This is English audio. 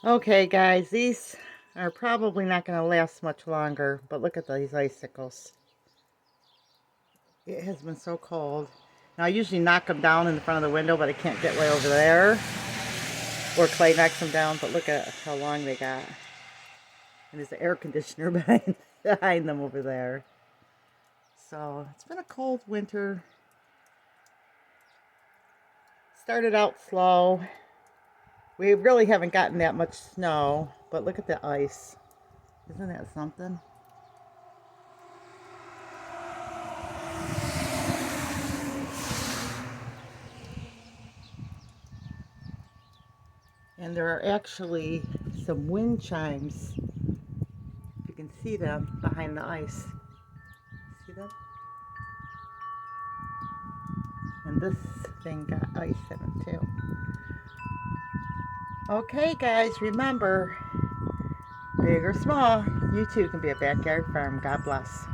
Okay, guys, these are probably not going to last much longer, but look at these icicles. It has been so cold. Now, I usually knock them down in the front of the window, but I can't get way over there. Or Clay knocks them down, but look at how long they got. And there's the air conditioner behind them over there. So, it's been a cold winter. Started out slow. We really haven't gotten that much snow, but look at the ice. Isn't that something? And there are actually some wind chimes. You can see them behind the ice. See them? And this thing got ice in it too. Okay, guys, remember, big or small, you too can be a backyard farm. God bless.